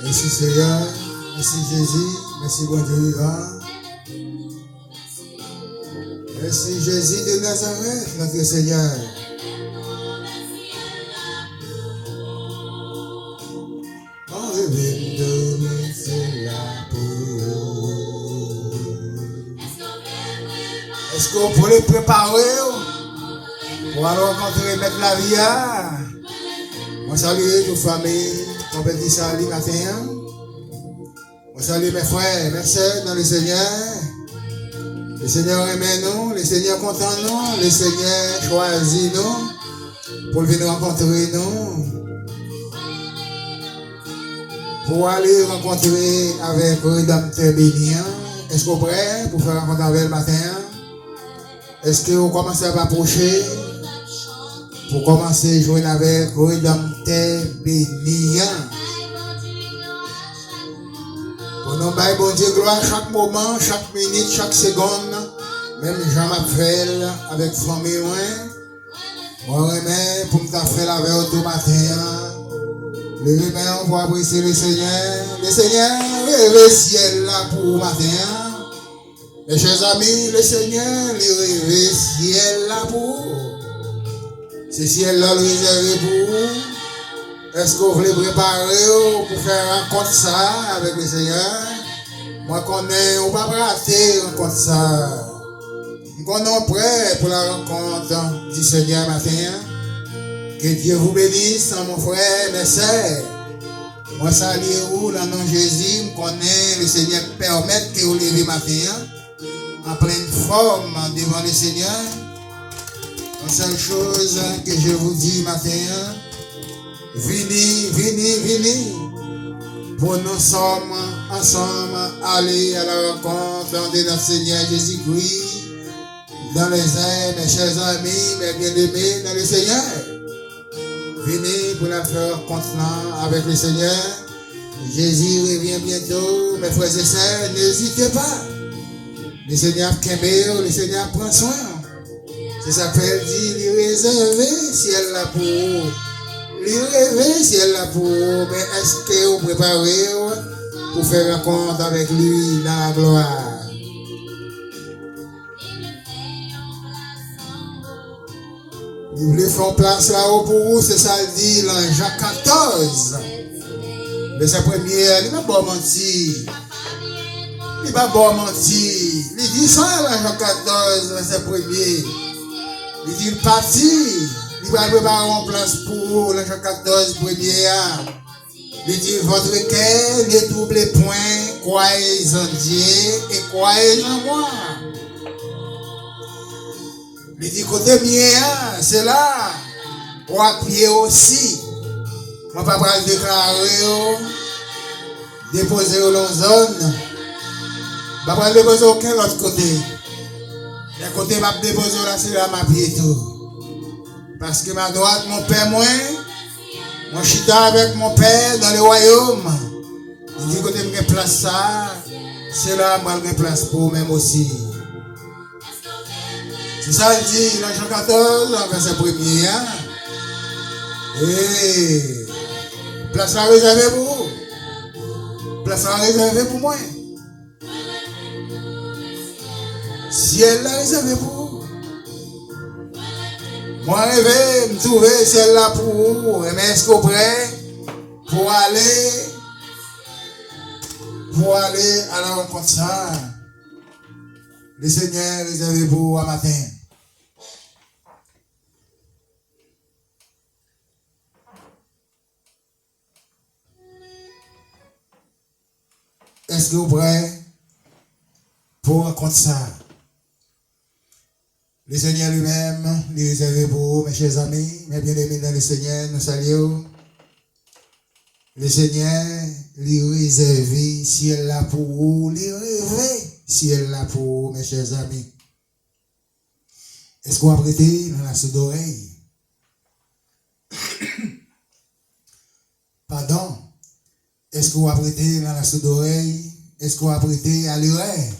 Merci Seigneur, merci Jésus, merci bon Dieu vivant. Merci Jésus de Nazareth, notre Seigneur. On revient de c'est la paix. Est-ce qu'on pourrait préparer pour aller rencontrer Maître Lavia? Moi salue toute famille, compétit salut matin. Moi salue mes frères, mes sœurs dans le Seigneur. Le Seigneur aime nous, le Seigneur content nous, le Seigneur choisit nous pour venir rencontrer nous. Pour aller rencontrer avec le Rédempteur béni. Est-ce qu'on est prêt pour faire rencontre avec le matin? Est-ce que vous commencez à m'approcher pour commencer à jouer avec le Rédempteur béni? Pour nous bailler bon Dieu gloire chaque moment, chaque minute, chaque seconde. Même Jean m'appelle avec famille. Moi remets pour me faire avec tout matin. Levez main pour apprécier le Seigneur. Le Seigneur, levez le ciel là pour matin. Mes chers amis, le Seigneur, levez le ciel là pour. Ce ciel là, le réservé pour vous. Est-ce que vous voulez préparer pour faire un rencontre ça avec le Seigneur? Moi, connais, on va pas rater un rencontre ça. Nous sommes prêts pour la rencontre du Seigneur matin. Que Dieu vous bénisse, mon frère, mes sœurs. Moi, salue vous, dans le nom de Jésus. Je connais le Seigneur permettre que vous levez matin en pleine forme devant le Seigneur. La seule chose que je vous dis matin, venez. Pour nous sommes ensemble aller à la rencontre de notre Seigneur Jésus-Christ. Dans les airs, mes chers amis, mes bien-aimés, dans le Seigneur. Venez pour la faire contenant avec le Seigneur. Jésus revient bientôt. Mes frères et sœurs, n'hésitez pas. Le Seigneur Kembe, le Seigneur prend soin. Ça s'appelle dit, lui réservé si elle l'a pour vous. Lui rêver si elle l'a pour vous. Mais est-ce que vous préparez pour faire rencontre avec lui dans la gloire? Ils voulaient faire place là-haut pour vous, c'est ça le dit dans Jean 14. Mais sa première, il n'a pas menti. Il n'a pas menti. Il dit ça dans Jean 14, verset 1er. Il dit, il partit. Il va préparer une place pour vous, dans Jean 14, 1er. Il dit, votre cœur ne troublez point, croyez en Dieu et croyez en moi. Il dit, côté mien, c'est là, on a prié aussi. Mon papa a déclaré, déposer dans la zone. Papa a déposé aucun autre côté. Le côté m'a déposé là, c'est là, ma pied tout. Parce que ma droite, mon père, moi, chita avec mon père dans le royaume. Il dit, côté me place ça, c'est là, moi, je place pour même aussi. C'est ça, il dit dans Jean 14, verset 1er. Et place la réservée pour vous. Place la réservée pour moi. Ciel la réservée pour vous. Moi, rêver, me trouver ciel là pour vous. Mais est-ce qu'on est prêt pour aller à la rencontre ça? Le Seigneur réservé pour vous à matin. Est-ce que vous êtes prêts pour rencontrer ça? Le Seigneur lui-même, il est réservé pour vous, mes chers amis, mes bien-aimés dans le Seigneur, nous saluons. Le Seigneur, il est réservé, si elle l'a pour vous, il est rêvé, si elle l'a pour vous, mes chers amis. Est-ce qu'on va prêter dans la sourde oreille? Pardon? Est-ce qu'on va prêter dans la sourde oreille? Est-ce qu'on va prêter à l'oreille?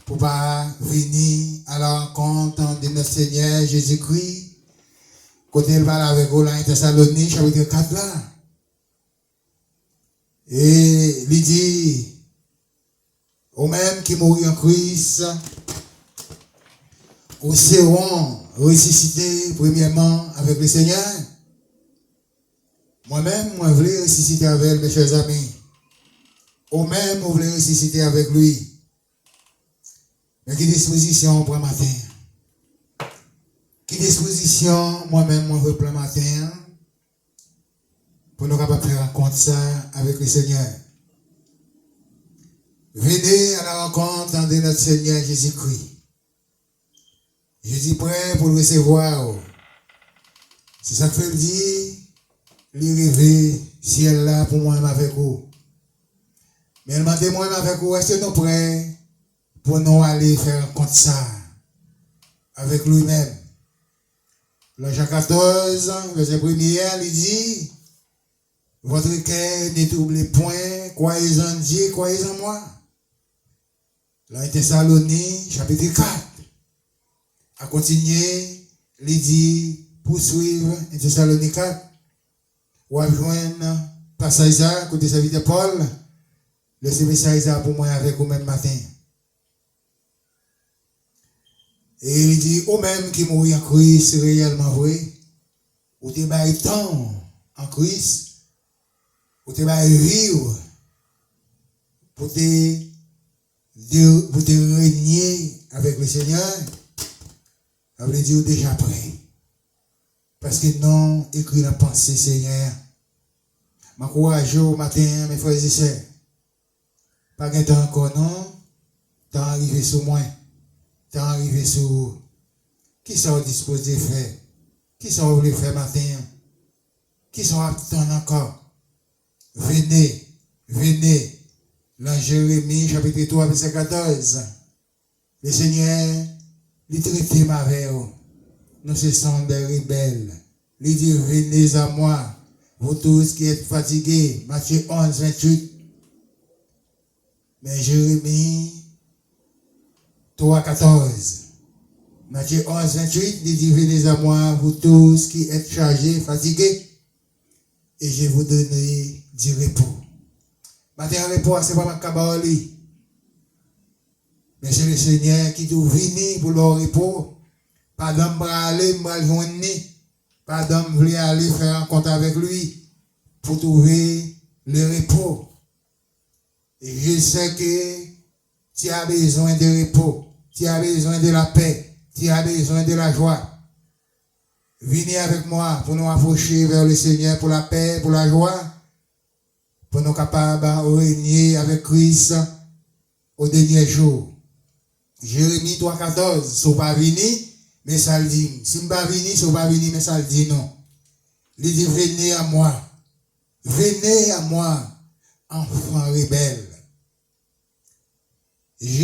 Pour pas venir à la rencontre de notre Seigneur Jésus-Christ Côté il parle avec vous, là, Thessalonique, chapitre 4 là. Et il dit, au même qui mourit en Christ, au seront ressuscités premièrement avec le Seigneur. Moi-même, moi, je voulais ressusciter avec mes chers amis. Au même, je voulais ressusciter avec lui. Mais quelle disposition pour le matin? Quelle disposition, moi-même, moi, pour le matin? Pour nous capables de faire rencontre ça avec le Seigneur. Venez à la rencontre de notre Seigneur Jésus-Christ. Jésus prêt pour le recevoir. C'est ça que je dis, lui rêver, ciel là pour moi avec vous. Mais elle m'a dit moi avec vous, est-ce que nous prêts pour nous aller faire rencontre ça avec lui-même? Dans Jean 14, verset 1er, il dit, votre cœur ne trouble point, croyez en Dieu, croyez en moi. Là, Thessalonique, chapitre 4. À continuer, il dit, poursuivre, Thessalonique 4. Ou à joindre, passage ça, côté serviteur Paul, laissez message ça pour moi avec vous même matin. Et il dit, au même qui mourit en Christ, c'est réellement vrai. Ou te bail temps en Christ, ou te bail vivre, pour te régner avec le Seigneur, ça veut dire déjà prêt. Parce que non, écrit la pensée, Seigneur. M'encourage au matin, mes frères et sœurs. Pas de temps encore, non. Temps arrivé sur moi. Temps arrivé sur qui sont disposés de faire. Qui sont voulu faire matin. Qui sont attendus encore. Venez, venez. Dans Jérémie, chapitre 3, verset 14. Le Seigneur, il traite ma vers. Nous sommes des rebelles. Il dit, venez à moi, vous tous qui êtes fatigués. Matthieu 11, 28. Mais Jérémie 3, 14. Matthieu 11, 28, il dit, venez à moi, vous tous qui êtes chargés, fatigués, et je vous donnerai du repos. Matin, le repos, ce n'est pas ma cabali. Mais c'est le Seigneur qui doit venir pour le repos. Pas d'homme pour aller, pas d'homme voulait aller faire rencontre avec lui pour trouver le repos. Et je sais que tu as besoin de repos, tu as besoin de la paix, tu as besoin de la joie. Venez avec moi pour nous approcher vers le Seigneur pour la paix, pour la joie, pour nous capables de régner avec Christ au dernier jour. Jérémie 3,14, si vous pas venir, mais ça le dit. Si vous pas venir, si vous pas venir, mais ça le dit non. Il dit, venez à moi, enfants rebelles. Il dit,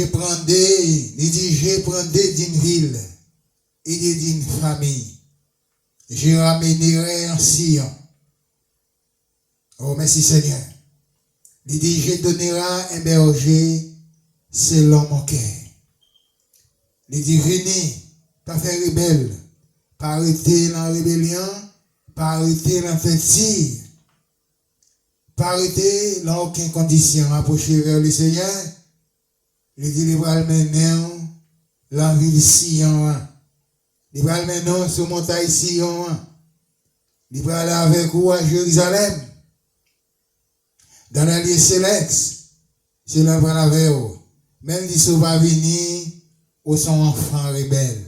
je prendrai d'une ville et d'une famille. Je ramènerai en Sion. Oh, merci Seigneur. Il dit, je donnerai un berger selon mon cœur. Il dit, venez, pas faire rebelle, pas arrêter la rébellion, pas arrêter l'infectie, pas arrêter dans aucune condition, approcher vers le Seigneur. Il dit, il va mener la ville Sion. Il va mener sur montagne Sion. Il va aller avec vous à Jérusalem. Dans la lieu céleste. C'est là pour la vers. Même si vous va venir au son enfant rebelle.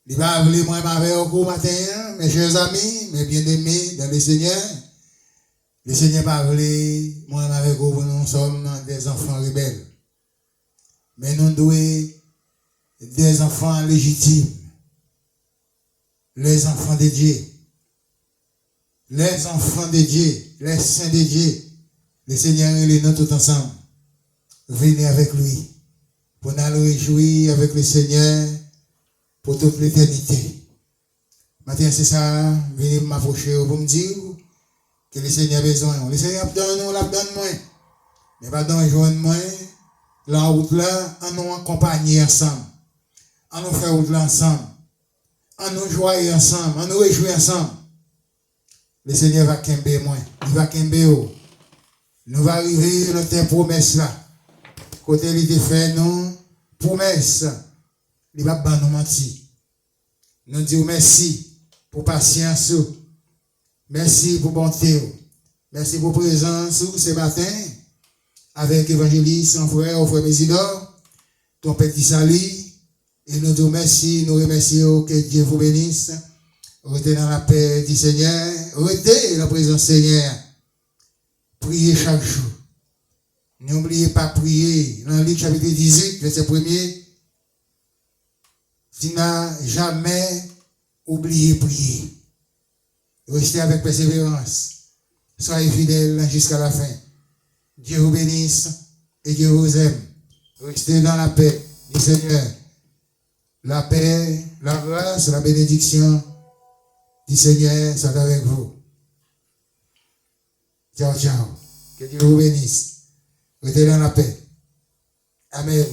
Il va venir moi avec vous matin, mes chers amis, mes bien-aimés dans le Seigneur. Le Seigneur va venir moi avec vous, nous sommes des enfants rebelles. Mais nous devons des enfants légitimes. Les enfants de Dieu. Les enfants de Dieu. Les saints de Dieu. Le Seigneur et les nous tout ensemble. Venez avec lui. Pour nous réjouir avec le Seigneur pour toute l'éternité. Maintenant, c'est ça. Venez m'approcher pour me dire que le Seigneur a besoin. Le Seigneur donne nous, la donne moins. Mais pas dans joindre moins. La route là, on nous accompagner ensemble. On nous fait route là ensemble. On nous joie ensemble, on nous réjouit ensemble. Le Seigneur va kembe moi, il va kembe ou. Nous va arriver dans tes promesses là. Côté il te fait nous promesses, il va pas nous mentir. Nous disons merci pour patience, merci pour bonté, merci pour présence ce matin avec évangéliste, son frère Mésidor, ton petit salut. Et nous disons merci, nous remercions que Dieu vous bénisse. Restez dans la paix du Seigneur, restez dans la présence du Seigneur. Priez chaque jour. N'oubliez pas de prier. Dans Luc chapitre 18, verset 1er, tu n'as jamais oublié de prier. Restez avec persévérance. Soyez fidèles jusqu'à la fin. Dieu vous bénisse et Dieu vous aime. Restez dans la paix du Seigneur. La paix, la grâce, la bénédiction du Seigneur soit avec vous. Ciao, ciao. Que Dieu vous bénisse. Restez dans la paix. Amen.